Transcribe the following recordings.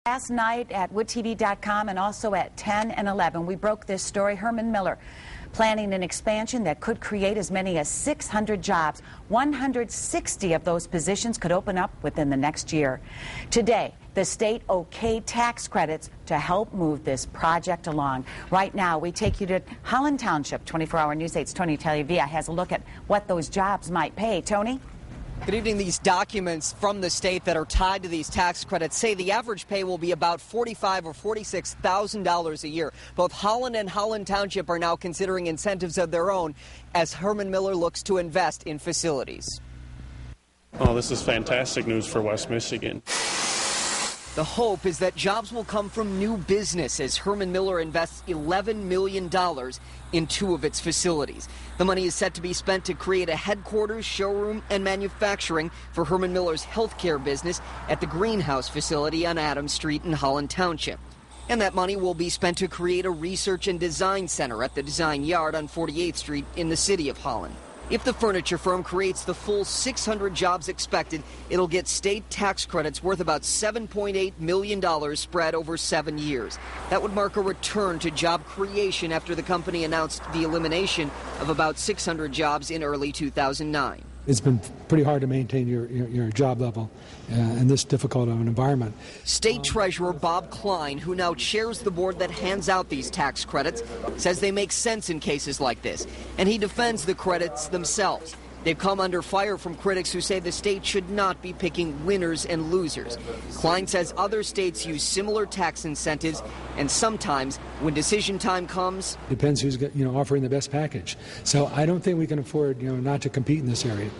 Last night at woodtv.com and also at 10 and 11, we broke this story. Herman Miller planning an expansion that could create as many as 600 jobs. 160 of those positions could open up within the next year. Today, the state okayed tax credits to help move this project along. Right now, we take you to Holland Township. 24-hour News 8's Tony Tagliavia has a look at what those jobs might pay. Tony? Good evening. These documents from the state that are tied to these tax credits say the average pay will be about $45,000 or $46,000 a year. Both Holland and Holland Township are now considering incentives of their own as Herman Miller looks to invest in facilities. Oh, this is fantastic news for West Michigan. The hope is that jobs will come from new business as Herman Miller invests $11 million in two of its facilities. The money is set to be spent to create a headquarters, showroom, and manufacturing for Herman Miller's healthcare business at the Greenhouse facility on Adams Street in Holland Township. And that money will be spent to create a research and design center at the Design Yard on 48th Street in the city of Holland. If the furniture firm creates the full 600 jobs expected, it'll get state tax credits worth about $7.8 million spread over 7 years. That would mark a return to job creation after the company announced the elimination of about 600 jobs in early 2009. It's been pretty hard to maintain your job level in this difficult of an environment. State Treasurer Bob Klein, who now chairs the board that hands out these tax credits, says they make sense in cases like this, and he defends the credits themselves. They've come under fire from critics who say the state should not be picking winners and losers. Klein says other states use similar tax incentives, and sometimes when decision time comes, depends who's offering the best package. So I don't think we can afford not to compete in this area.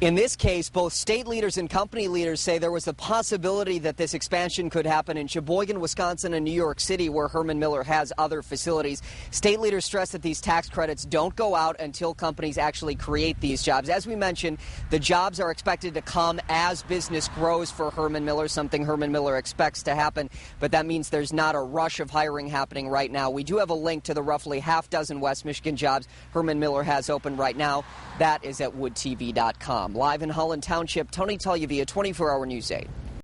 In this case, both state leaders and company leaders say there was a possibility that this expansion could happen in Sheboygan, Wisconsin, and New York City, where Herman Miller has other facilities. State leaders stress that these tax credits don't go out until companies actually create these jobs. As we mentioned, the jobs are expected to come as business grows for Herman Miller, something Herman Miller expects to happen, but that means there's not a rush of hiring happening right now. We do have a link to the roughly half dozen West Michigan jobs Herman Miller has open right now. That is at woodtv.com. Live in Holland Township, Tony Tagliavia, 24-hour News 8.